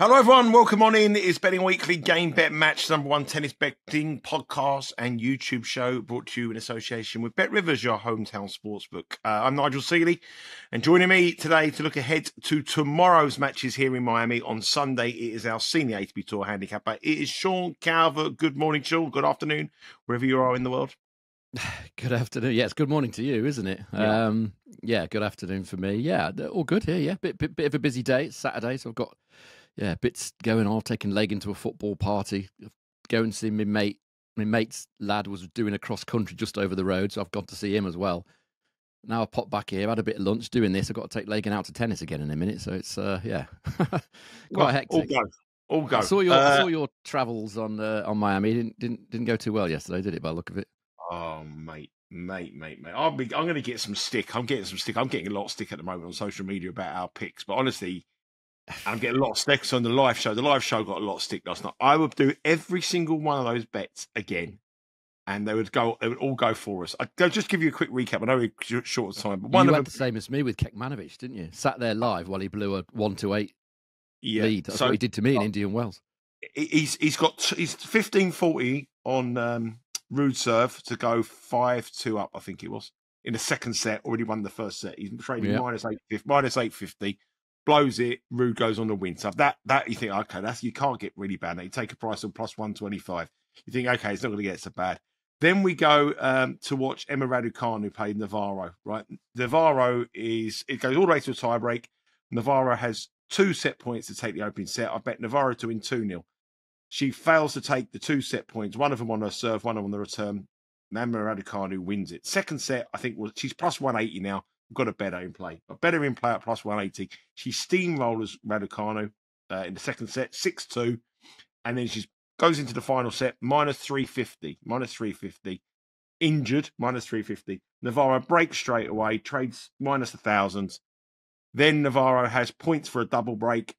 Hello everyone, welcome on in. It is Betting Weekly Game Bet Match, #1 tennis betting podcast and YouTube show brought to you in association with Bet Rivers, your hometown sportsbook. I'm Nigel Seeley, and joining me today to look ahead to tomorrow's matches here in Miami on Sunday, it is our senior ATP Tour handicapper. It is Sean Calvert. Good morning, Sean. Good afternoon, wherever you are in the world. Good afternoon. Yeah, it's good morning to you, isn't it? Yeah, good afternoon for me. Yeah, all good here. Yeah, bit of a busy day. It's Saturday, so I've got bits going on. Taking leg into a football party. Going to see my mate. My mate's lad was doing a cross country just over the road, so I've gone to see him as well. Now I popped back here, had a bit of lunch doing this. I've got to take Legan out to tennis again in a minute, so it's quite hectic. All go. I saw your travels on Miami. Didn't go too well yesterday, did it? By the look of it. Oh, mate. I'm going to get some stick. I'm getting a lot of stick at the moment on social media about our picks. But honestly, I'm getting a lot of sticks on the live show. The live show got a lot of stick last night. I would do every single one of those bets again, and they would all go for us. I'll just give you a quick recap. I know we're short of time, but you had the same as me with Khachanov, didn't you? Sat there live while he blew a 1-8 lead. That's what he did to me in Indian Wells. He's 15-40 on Rude serve to go 5-2 up, I think it was, in the second set. Already won the first set. He's trading minus 850, blows it. Rude goes on the win. So that you think, okay, you can't get really bad. Now you take a price of plus 125. You think, okay, it's not going to get so bad. Then we go to watch Emma Raducanu play Navarro. Right, Navarro it goes all the way to a tiebreak. Navarro has 2 set points to take the opening set. I bet Navarro to win 2-0. She fails to take the 2 set points, one of them on her serve, one of them on the return. Emma Raducanu wins it. Second set, I think, she's plus 180 now. We've got a better in play. A better in play at plus 180. She steamrollers Raducanu in the second set, 6-2. And then she goes into the final set, minus 350. Injured, minus 350. Navarro breaks straight away, trades minus 1,000. Then Navarro has points for a double break.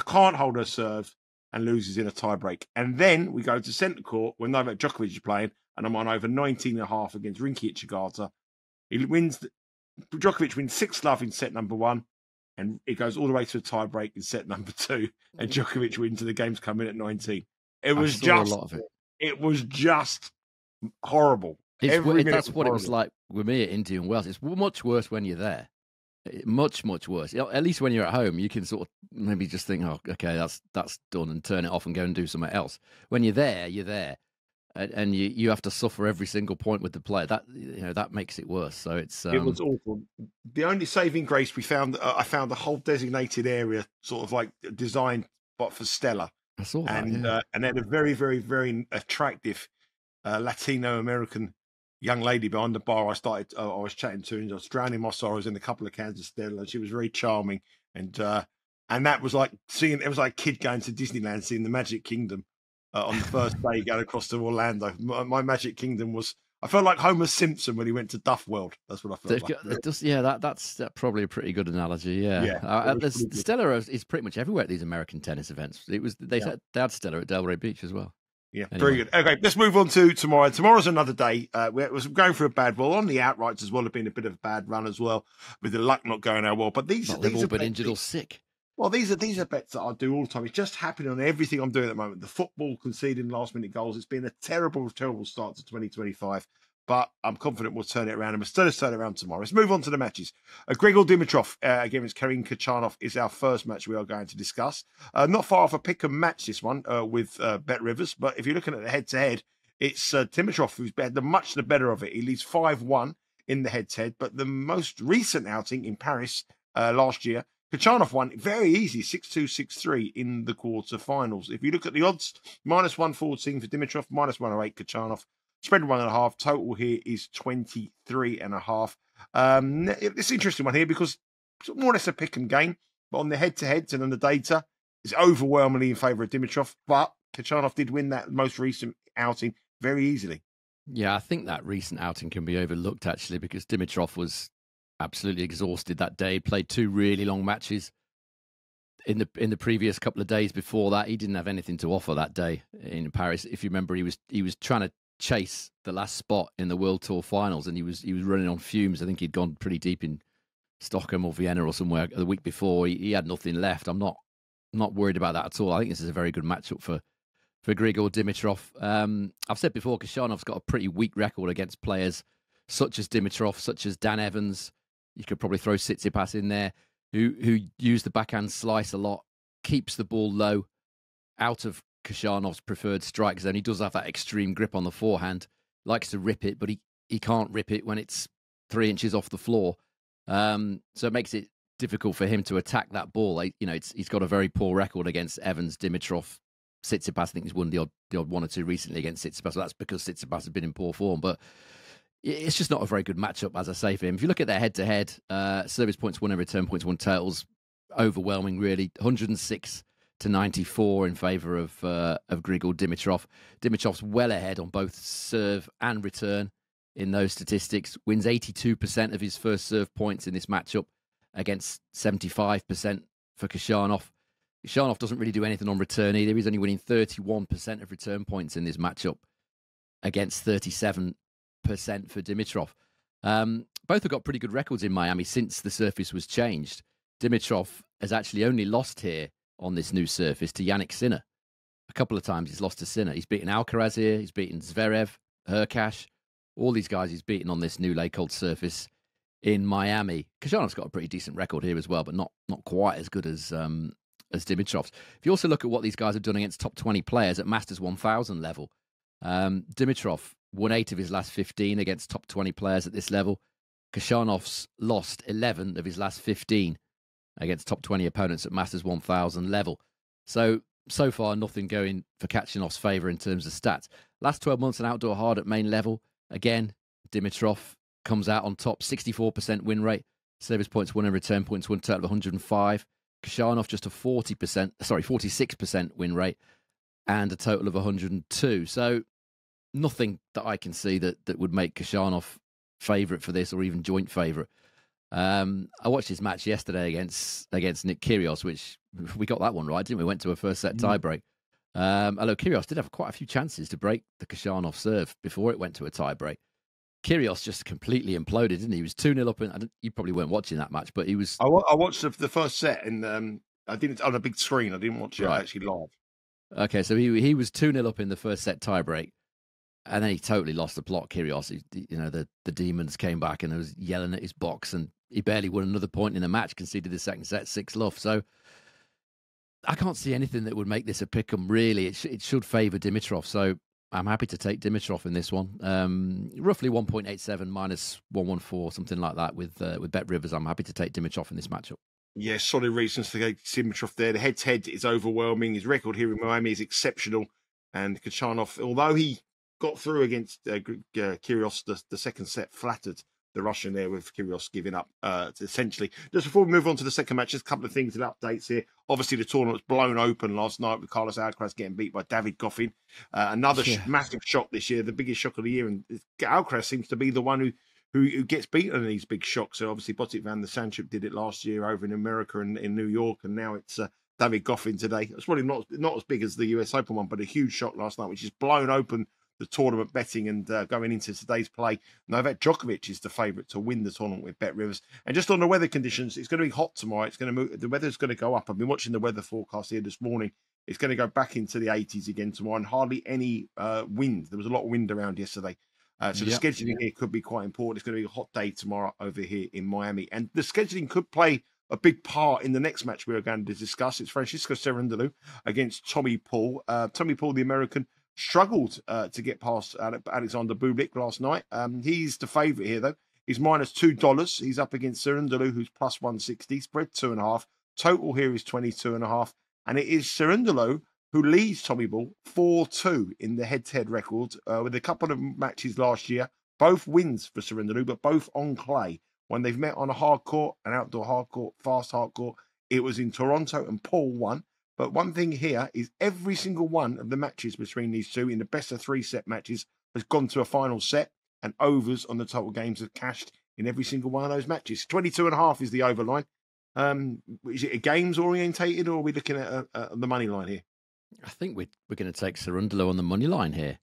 Can't hold her serve and loses in a tiebreak. And then we go to centre court when Novak Djokovic is playing, and I'm on over 19.5 against Rinky Ichigata. Djokovic wins 6-love in set number 1, and it goes all the way to a tiebreak in set number 2, and Djokovic wins and the game's coming at 19. It was just horrible. That's what it was like with me at Indian Wells. It's much worse when you're there. Much worse. At least when you're at home, you can sort of maybe just think, "Oh, okay, that's done," and turn it off and go and do something else. When you're there, and you have to suffer every single point with the player. That makes it worse. So it was awful. The only saving grace we found, I found the whole designated area sort of like designed, but for Stella. I saw that, and then a very, very, very attractive Latino American young lady behind the bar. I was chatting to, and I was drowning my sorrows in a couple of cans of Stella, and she was very charming. And that was like it was like a kid going to Disneyland, seeing the Magic Kingdom on the first day going across to Orlando. My Magic Kingdom I felt like Homer Simpson when he went to Duff World. That's what I felt like. That's probably a pretty good analogy. Yeah. Stella is pretty much everywhere at these American tennis events. They had Stella at Delray Beach as well. Yeah, anyway. Very good. Okay, let's move on to tomorrow. Tomorrow's another day. We're going for a bad run. On the outrights as well have been a bit of a bad run as well, with the luck not going our well. But they've all been injured or sick. Well, these are bets that I do all the time. It's just happening on everything I'm doing at the moment. The football conceding last-minute goals. It's been a terrible start to 2025. But I'm confident we'll turn it around, and we'll still turn it around tomorrow. Let's move on to the matches. Grigor Dimitrov against Khachanov is our first match we are going to discuss. Not far off a pick and match, this one, with Bet Rivers. But if you're looking at the head-to-head, it's Dimitrov who's had much the better of it. He leads 5-1 in the head-to-head. But the most recent outing in Paris last year, Khachanov won very easy, 6-2, 6-3 in the quarterfinals. If you look at the odds, minus 114 for Dimitrov, minus 108 Khachanov. Spread 1.5. Total here is 23.5. It's an interesting one here because it's more or less a pick and game. But on the head-to-heads and on the data, it's overwhelmingly in favour of Dimitrov. But Khachanov did win that most recent outing very easily. Yeah, I think that recent outing can be overlooked, actually, because Dimitrov was absolutely exhausted that day. He played 2 really long matches in the previous couple of days before that. He didn't have anything to offer that day in Paris. If you remember, he was trying to chase the last spot in the World Tour finals, and he was running on fumes. I think he'd gone pretty deep in Stockholm or Vienna or somewhere the week before. He had nothing left. I'm not not worried about that at all. I think this is a very good matchup for Grigor Dimitrov. I've said before, Khachanov's got a pretty weak record against players such as Dimitrov, such as Dan Evans. You could probably throw Tsitsipas in there, who use the backhand slice a lot, keeps the ball low, out of Khachanov's preferred strike zone. He does have that extreme grip on the forehand, likes to rip it, but he can't rip it when it's 3 inches off the floor. So it makes it difficult for him to attack that ball. He's got a very poor record against Evans, Dimitrov, Tsitsipas. I think he's won the odd one or two recently against Tsitsipas. So that's because Tsitsipas has been in poor form. But it's just not a very good matchup, as I say, for him. If you look at their head-to-head, service points won and return points won totals, overwhelming, really. 106 to 94 in favour of Grigor Dimitrov. Dimitrov's well ahead on both serve and return in those statistics. Wins 82% of his first serve points in this matchup against 75% for Khachanov. Khachanov doesn't really do anything on return either. He's only winning 31% of return points in this matchup against 37% for Dimitrov. Both have got pretty good records in Miami since the surface was changed. Dimitrov has actually only lost here on this new surface to Yannick Sinner. A couple of times he's lost to Sinner. He's beaten Alcaraz here. He's beaten Zverev, Hurkacz. All these guys he's beaten on this new lake-cold surface in Miami. Khachanov's got a pretty decent record here as well, but not quite as good as Dimitrov's. If you also look at what these guys have done against top 20 players at Masters 1000 level, Dimitrov won 8 of his last 15 against top 20 players at this level. Khachanov's lost 11 of his last 15 against top 20 opponents at Masters 1000 level. So far, nothing going for Khachanov's favour in terms of stats. Last 12 months in outdoor hard at main level. Again, Dimitrov comes out on top, 64% win rate. Service points won and return points won, total of 105. Khachanov just a 46% win rate and a total of 102. So nothing that I can see that would make Khachanov favourite for this or even joint favourite. I watched his match yesterday against Nick Kyrgios, which we got that one right, didn't we? Went to a first set tiebreak. Although Kyrgios did have quite a few chances to break the Khachanov serve before it went to a tiebreak. Kyrgios just completely imploded, didn't he? He was 2-0 up, and you probably weren't watching that match, but he was. I watched the first set, and I didn't on a big screen. I didn't watch it actually live. Okay, so he was 2-0 up in the first set tiebreak, and then he totally lost the plot. Kyrgios, the demons came back and was yelling at his box, and he barely won another point in the match. Conceded the second set 6-love. So I can't see anything that would make this a pick'em. Really, it should favour Dimitrov. So I'm happy to take Dimitrov in this one. Roughly 1.87 minus 114, something like that with Bet Rivers. I'm happy to take Dimitrov in this matchup. Yeah, solid reasons to go Dimitrov there. The head-to-head is overwhelming. His record here in Miami is exceptional. And Khachanov, although he got through against Kyrgios, the second set flattered the Russian there with Kyrgios giving up essentially. Just before we move on to the second match, just a couple of things and updates here. Obviously, the tournament was blown open last night with Carlos Alcaraz getting beat by David Goffin. Another massive shock this year, the biggest shock of the year. And Alcaraz seems to be the one who gets beaten in these big shocks. So obviously, Botic van der Sandschulp did it last year over in America and in New York, and now it's David Goffin today. It's probably not as big as the US Open one, but a huge shock last night, which is blown open the tournament betting. And going into today's play, Novak Djokovic is the favourite to win the tournament with Bet Rivers. And just on the weather conditions, it's going to be hot tomorrow. It's going to move. The weather's going to go up. I've been watching the weather forecast here this morning. It's going to go back into the 80s again tomorrow, and hardly any wind. There was a lot of wind around yesterday. So the scheduling here could be quite important. It's going to be a hot day tomorrow over here in Miami. And the scheduling could play a big part in the next match we are going to discuss. It's Francisco Cerundolo against Tommy Paul. Tommy Paul, the American, struggled to get past Alexander Bublik last night. He's the favourite here, though. He's minus $2. He's up against Cerundolo, who's plus 160. Spread 2.5. Total here is 22.5. And it is Cerundolo who leads Tommy Paul 4-2 in the head-to-head record with a couple of matches last year. Both wins for Cerundolo, but both on clay. When they've met on a hard court, an outdoor hard court, fast hard court, it was in Toronto and Paul won. But one thing here is every single one of the matches between these two in the best of 3 set matches has gone to a final set, and overs on the total games have cashed in every single one of those matches. 22.5 is the over line. Is it a games orientated, or are we looking at the money line here? I think we're going to take Cerundolo on the money line here.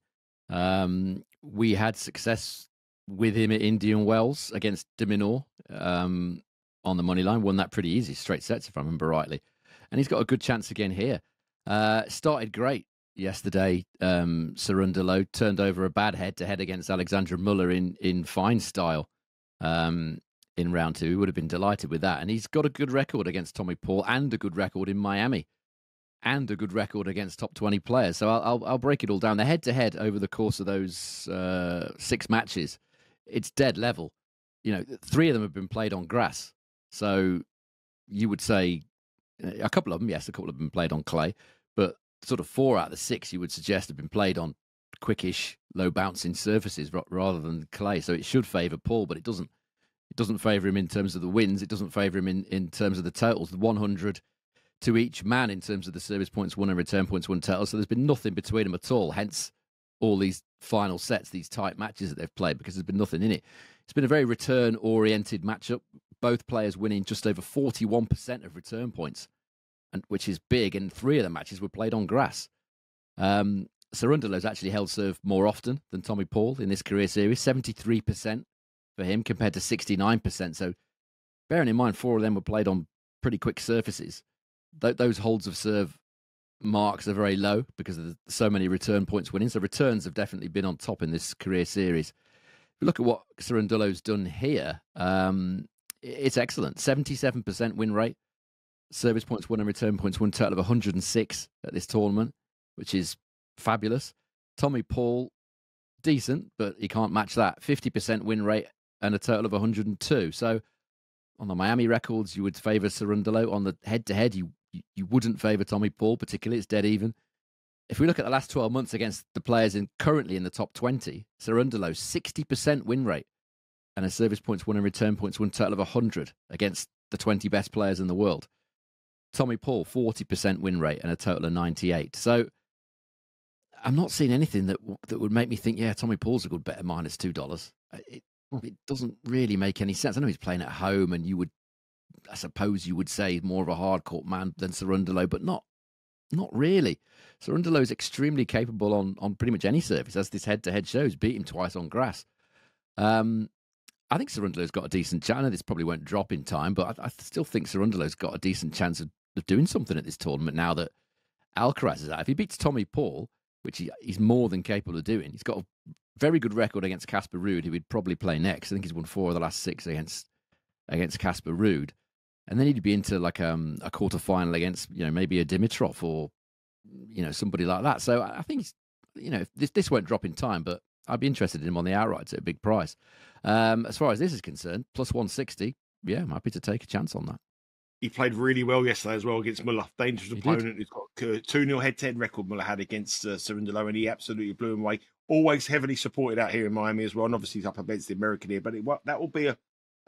We had success with him at Indian Wells against de Minaur on the money line. Won that pretty easy, straight sets if I remember rightly. and he's got a good chance again here. Started great yesterday. Cerundolo turned over a bad head-to-head against Alexandra Muller in fine style in round 2. He would have been delighted with that. And he's got a good record against Tommy Paul and a good record in Miami and a good record against top 20 players. So I'll break it all down. The head-to-head over the course of those 6 matches, it's dead level. 3 of them have been played on grass. So you would say a couple of them, yes, a couple have been played on clay, but sort of 4 out of the 6 you would suggest have been played on quickish, low-bouncing surfaces rather than clay. So it should favour Paul, but it doesn't. It doesn't favour him in terms of the wins. It doesn't favour him in terms of the totals. The 100 to each man in terms of the service points won and return points won total. So there's been nothing between them at all. Hence all these final sets, these tight matches that they've played, because there's been nothing in it. It's been a very return-oriented matchup. Both players winning just over 41% of return points, which is big, and 3 of the matches were played on grass. Cerundolo's actually held serve more often than Tommy Paul in this career series, 73% for him compared to 69%. So bearing in mind 4 of them were played on pretty quick surfaces, those holds of serve marks are very low because of so many return points winning. So returns have definitely been on top in this career series. If you look at what Cerundolo's done here, it's excellent. 77% win rate, service points won and return points won, total of 106 at this tournament, which is fabulous. Tommy Paul, decent, but he can't match that. 50% win rate and a total of 102. So on the Miami records, you would favour Cerundolo. On the head-to-head, you wouldn't favour Tommy Paul, particularly. It's dead even. If we look at the last 12 months against the players currently in the top 20, Cerundolo's 60% win rate and a service points won and return points won total of 100 against the 20 best players in the world. Tommy Paul, 40% win rate and a total of 98. So I'm not seeing anything that would make me think, yeah, Tommy Paul's a good bet at -$2. It doesn't really make any sense. I know he's playing at home, and I suppose you would say more of a hard-court man than Cerundolo, but not really. Cerundolo is extremely capable on pretty much any surface, as this head-to-head shows. Beat him twice on grass. I think Cerundolo's got a decent chance. I know this probably won't drop in time, but I still think Cerundolo's got a decent chance of doing something at this tournament now that Alcaraz is out. If he beats Tommy Paul, which he's more than capable of doing, he's got a very good record against Casper Ruud, who he'd probably play next. I think he's won 4 of the last 6 against Casper Ruud. And then he'd be into like a quarter-final against, maybe a Dimitrov or, somebody like that. So I think this won't drop in time, but I'd be interested in him on the outrights at a big price. As far as this is concerned, +160, yeah, I'm happy to take a chance on that. He played really well yesterday as well against Muller. Dangerous opponent who's got a 2-0 head-to-head record Muller had against Cerundolo, and he absolutely blew him away. Always heavily supported out here in Miami as well, and obviously he's up against the American here, but that will be a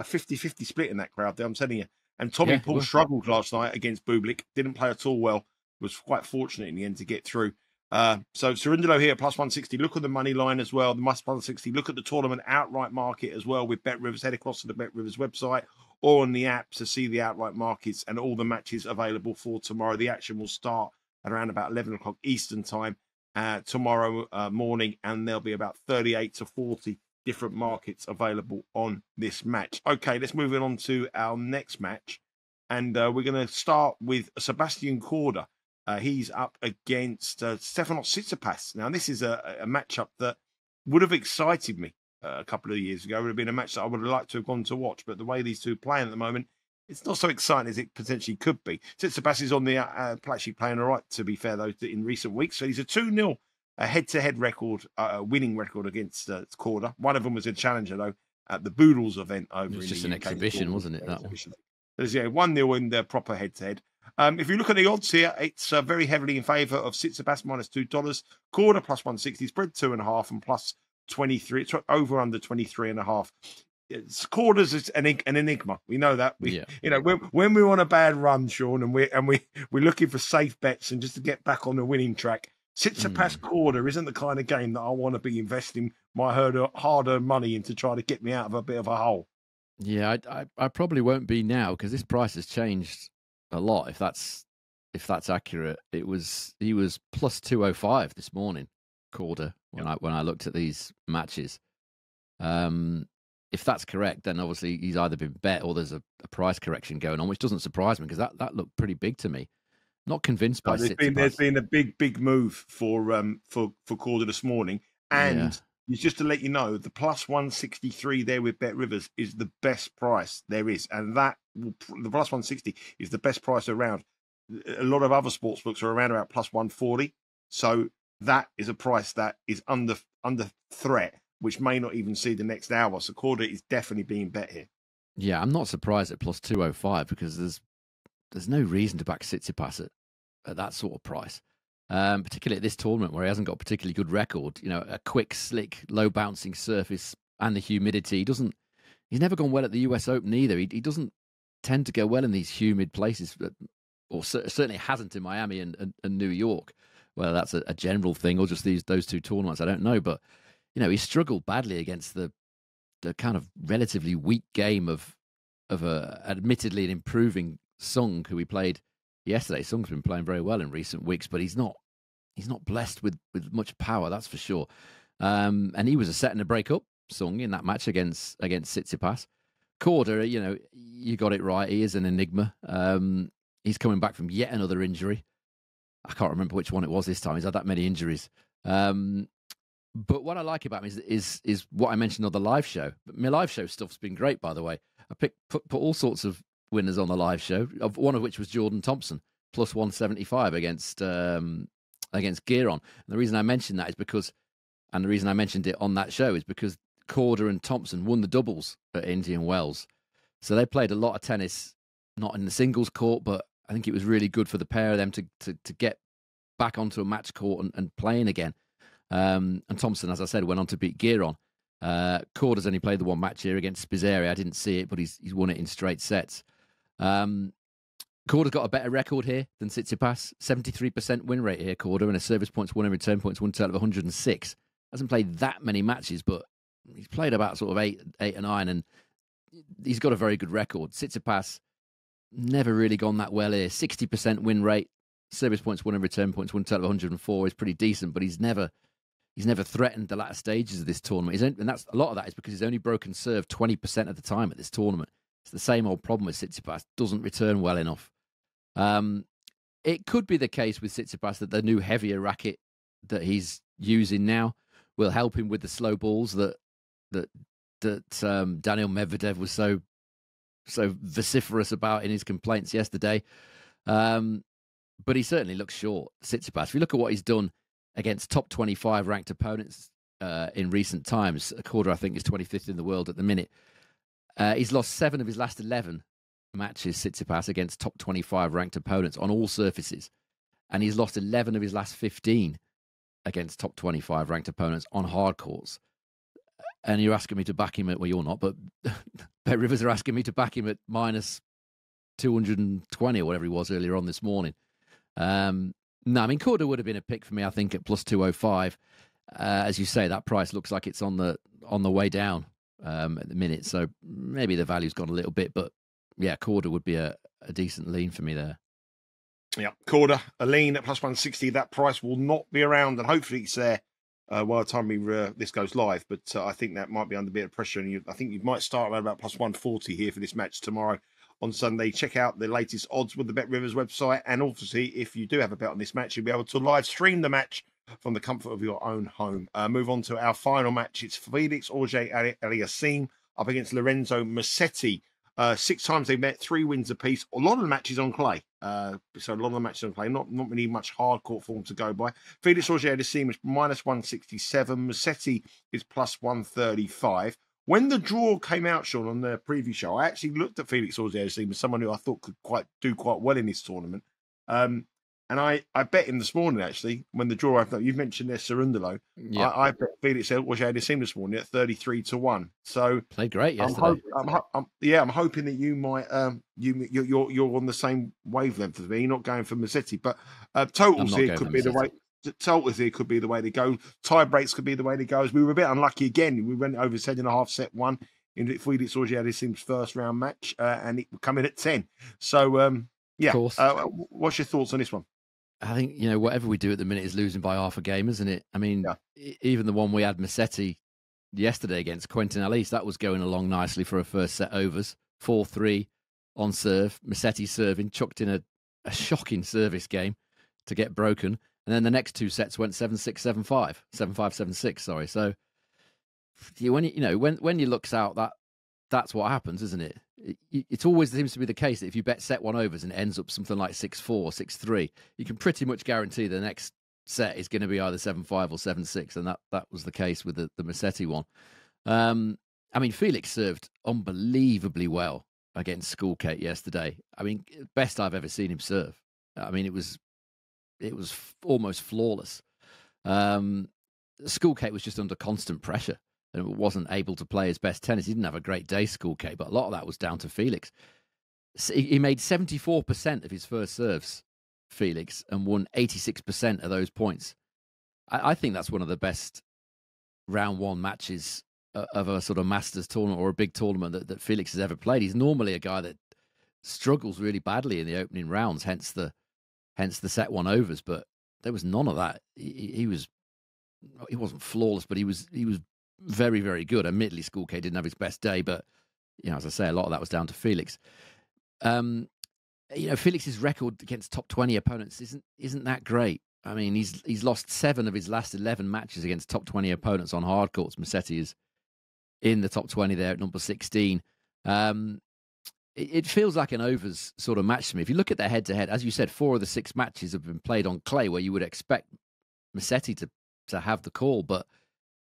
50-50 split in that crowd there, I'm telling you. And Tommy Paul struggled last night against Bublik, didn't play at all well, was quite fortunate in the end to get through. So Cerundolo here, +160. Look at the money line as well, the +160. Look at the tournament outright market as well with Bet Rivers. Head across to the Bet Rivers website or on the app to see the outright markets and all the matches available for tomorrow. The action will start at around about 11 o'clock Eastern time tomorrow morning, and there'll be about 38 to 40 different markets available on this match. Okay, let's move on to our next match, and we're going to start with Sebastian Korda. He's up against Stefanos Tsitsipas. Now, this is a matchup that would have excited me a couple of years ago. It would have been a match that I would have liked to have gone to watch, but the way these two are playing at the moment, it's not so exciting as it potentially could be. Tsitsipas is on the actually playing all right, to be fair, though, in recent weeks. So he's a 2-0 head-to-head record, winning record against Korda. One of them was a challenger, though, at the Boodles event over in the UK. It was just an exhibition, wasn't it, that one? There's 1-0 in the proper head-to-head. If you look at the odds here, it's very heavily in favour of Tsitsipas, -$2. Korda +160, spread 2.5 and +23. It's over under 23.5. Korda's an enigma. We know that. When we're on a bad run, Sean, and we're looking for safe bets and just to get back on the winning track, Tsitsipas Korda isn't the kind of game that I want to be investing my hard-earned money in to try to get me out of a bit of a hole. Yeah, I probably won't be now because this price has changed a lot. If that's accurate, he was +205 this morning, Korda, when I looked at these matches. If that's correct, then obviously he's either been bet or there's a price correction going on, which doesn't surprise me because that looked pretty big to me. Not convinced by Tsitsipas. There's been a big move for Korda this morning, and just to let you know, the plus 163 there with Bet Rivers is the best price there is, and the plus 160 is the best price around. A lot of other sports books are around about plus 140, so that is a price that is under threat, which may not even see the next hour. So Korda is definitely being bet here. Yeah, I'm not surprised at plus 205 because there's no reason to back Tsitsipas at that sort of price, particularly at this tournament where he hasn't got a particularly good record. You know, a quick, slick, low bouncing surface and the humidity. He's never gone well at the US Open either. He doesn't tend to go well in these humid places, or certainly hasn't in Miami and New York. Whether that's a general thing or just those two tournaments, I don't know. But you know, he struggled badly against the kind of relatively weak game of admittedly an improving Sung, who we played yesterday. Sung's been playing very well in recent weeks, but he's not blessed with much power, that's for sure. And he was a set and a break up, Sung, in that match against Tsitsipas. Korda, you know, you got it right. He is an enigma. He's coming back from yet another injury. I can't remember which one it was this time. He's had that many injuries. But what I like about him is what I mentioned on the live show. But my live show stuff's been great, by the way. I put all sorts of winners on the live show, one of which was Jordan Thompson, plus 175 against Giron. And the reason I mentioned that is because, and the reason I mentioned it on that show is because Korda and Thompson won the doubles at Indian Wells. So they played a lot of tennis, not in the singles court, but I think it was really good for the pair of them to get back onto a match court and playing again. And Thompson, as I said, went on to beat Giron. Korda's only played the one match here against Spizzeri. I didn't see it, but he's won it in straight sets. Korda's got a better record here than Tsitsipas. 73% win rate here, Korda, and a service points won and return points won total of 106. Hasn't played that many matches, but he's played about sort of eight or nine, and he's got a very good record. Tsitsipas never really gone that well here. 60% win rate, service points won and return points won total of 104 is pretty decent, but he's never threatened the latter stages of this tournament. And that's a lot of that is because he's only broken serve 20% of the time at this tournament. It's the same old problem with Tsitsipas. Doesn't return well enough. It could be the case with Tsitsipas that the new heavier racket that he's using now will help him with the slow balls that Daniil Medvedev was so vociferous about in his complaints yesterday. But he certainly looks short, Tsitsipas. If you look at what he's done against top 25 ranked opponents in recent times, Korda, I think, is 25th in the world at the minute. He's lost 7 of his last 11 matches, Tsitsipas, against top 25 ranked opponents on all surfaces. And he's lost 11 of his last 15 against top 25 ranked opponents on hard courts. And you're asking me to back him at, well, you're not, but Bet Rivers are asking me to back him at minus 220 or whatever he was earlier on this morning. No, I mean, Korda would have been a pick for me, I think, at plus 205. As you say, that price looks like it's on the way down at the minute. So maybe the value's gone a little bit, but yeah, Korda would be a decent lean for me there. Yeah, Korda, a lean at plus 160. That price will not be around, and hopefully it's there by the time this goes live. But I think that might be under a bit of pressure, and I think you might start around about plus 140 here for this match tomorrow on Sunday. Check out the latest odds with the Bet Rivers website, and obviously, if you do have a bet on this match, you'll be able to live stream the match from the comfort of your own home. Move on to our final match. It's Felix Auger-Aliassime up against Lorenzo Musetti. 6 times they met, 3 wins apiece. A lot of the matches on clay. Not really much hard court form to go by. Felix Auger-Aliassime is minus 167. Musetti is plus 135. When the draw came out, Sean, on the preview show, I actually looked at Felix Auger-Aliassime as someone who I thought could do quite well in this tournament. And I bet him this morning, actually, when the draw opened up. You've mentioned their Cerundolo. Yeah. I bet Felix Auger-Aliassime this morning at 33-1. So played great yesterday. I'm hoping that you might you're on the same wavelength as me. You're not going for Musetti, but totals here could be the way. Totals here could be the way to go. Tie breaks could be the way to go. As we were a bit unlucky again. We went over 7.5 set 1 in Felix Auger-Aliassime's first round match, and it would come in at 10. So yeah. What's your thoughts on this one? I think, whatever we do at the minute is losing by half a game, isn't it? I mean, even the one we had Musetti yesterday against Quentin Alice, that was going along nicely for a first set overs. 4-3 on serve. Musetti serving, chucked in a shocking service game to get broken. And then the next 2 sets went 7-6, 7-5, 7-5, 7-6. Sorry. So when you looks out, that's what happens, isn't it? It always seems to be the case that if you bet set one overs and it ends up something like 6-4, 6-3, you can pretty much guarantee the next set is going to be either 7-5 or 7-6, and that was the case with the Musetti one. I mean, Felix served unbelievably well against Schoolcate yesterday. I mean, best I've ever seen him serve. I mean, it was almost flawless. Schoolcate was just under constant pressure and wasn't able to play his best tennis. He didn't have a great day, Schoolcate, but a lot of that was down to Felix. He made 74% of his first serves, Felix, and won 86% of those points. I think that's one of the best round one matches of a sort of Masters tournament or a big tournament that Felix has ever played. He's normally a guy that struggles really badly in the opening rounds, hence the set one overs, but there was none of that. He wasn't flawless, but he was very, very good. Admittedly, Schoolcate didn't have his best day, but as I say, a lot of that was down to Felix. Felix's record against top 20 opponents isn't that great. I mean, he's lost 7 of his last 11 matches against top 20 opponents on hard courts. Musetti is in the top 20 there at number 16. It feels like an overs sort of match to me. If you look at their head-to-head, as you said, 4 of the 6 matches have been played on clay, where you would expect Musetti to have the call, but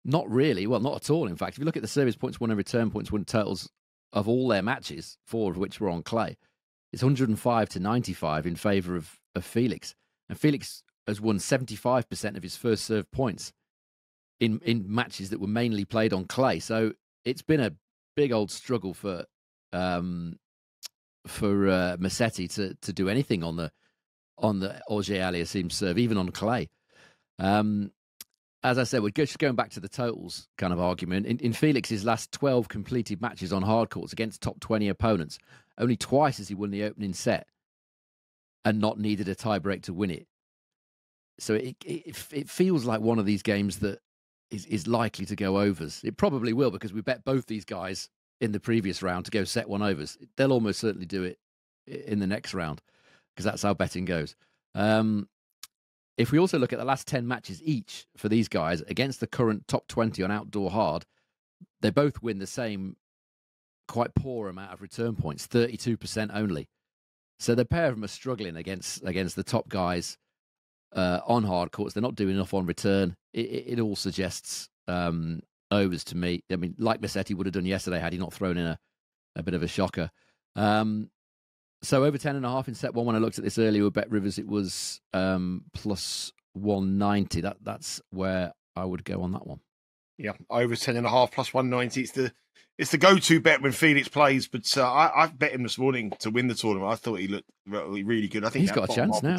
not really. Well, not at all, in fact. If you look at the service points won and return points won totals of all their matches, 4 of which were on clay, it's 105-95 in favour of Felix. And Felix has won 75% of his first serve points in matches that were mainly played on clay. So it's been a big old struggle for Musetti to do anything on the Auger-Aliassime serve, even on clay. As I said, we're just going back to the totals kind of argument. In Felix's last 12 completed matches on hard courts against top 20 opponents, only twice has he won the opening set and not needed a tiebreak to win it. So it feels like one of these games that is likely to go overs. It probably will, because we bet both these guys in the previous round to go set one overs. They'll almost certainly do it in the next round, because that's how betting goes. If we also look at the last 10 matches each for these guys against the current top 20 on outdoor hard, they both win the same quite poor amount of return points, 32% only. So the pair of them are struggling against the top guys on hard courts. They're not doing enough on return. It all suggests overs to me. I mean, like Musetti would have done yesterday had he not thrown in a bit of a shocker. So over 10.5 in set one. When I looked at this earlier with Bet Rivers, it was plus 190. That's where I would go on that one. Yeah, over 10.5 plus 190. It's the go-to bet when Felix plays. But I've bet him this morning to win the tournament. I thought he looked really good. I think he's got a chance now.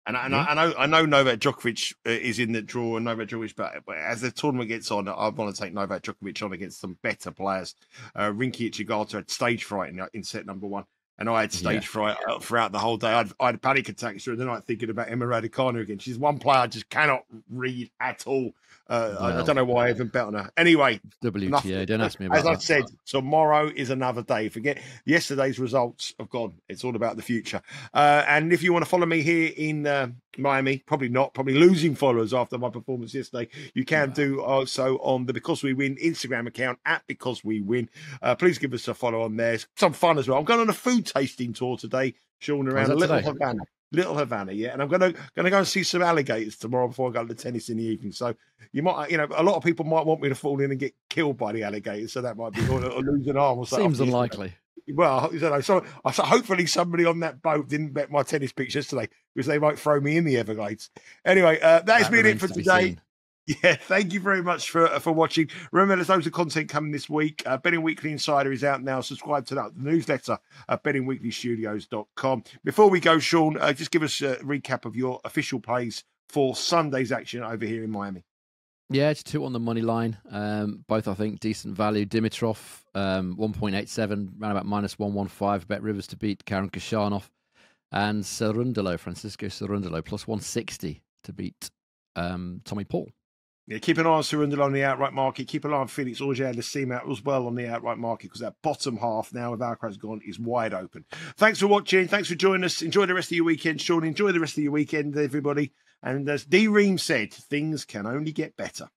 And I know Novak Djokovic is in the draw, and Novak Djokovic, but as the tournament gets on, I want to take Novak Djokovic on against some better players. Rinky Ichigata had stage fright in set number 1, and I had stage fright throughout the whole day. I had panic attacks during the night thinking about Emma Raducanu again. She's one player I just cannot read at all. I don't know why I even bet on her. Anyway, WTA, don't ask me about that. As I said, tomorrow is another day. Forget yesterday's results have gone. It's all about the future. And if you want to follow me here in Miami, probably not, probably losing followers after my performance yesterday, you can do also on the Because We Win Instagram account at Because We Win. Please give us a follow on there. Some fun as well. I'm going on a food tasting tour today, Sean, around Little Havana, yeah, and I'm going to go and see some alligators tomorrow before I go to tennis in the evening. So you might, a lot of people might want me to fall in and get killed by the alligators, so that might be or lose an arm or something. Seems unlikely. Well, so hopefully somebody on that boat didn't bet my tennis pitch yesterday, because they might throw me in the Everglades. Anyway, that's been it for today. Yeah, thank you very much for watching. Remember, there's loads of content coming this week. Betting Weekly Insider is out now. Subscribe to the newsletter at bettingweeklystudios.com. Before we go, Sean, just give us a recap of your official plays for Sunday's action over here in Miami. Yeah, it's 2 on the money line. Both, I think, decent value. Dimitrov, 1.87, round about minus 115. Bet Rivers to beat Karen Khachanov. And Francisco Cerundolo, plus 160 to beat Tommy Paul. Yeah, keep an eye on Cerundolo on the outright market. Keep an eye on Felix Auger-Aliassime out as well on the outright market, because that bottom half now with Alcaraz gone is wide open. Thanks for watching. Thanks for joining us. Enjoy the rest of your weekend, Sean. Enjoy the rest of your weekend, everybody. And as D. Ream said, things can only get better.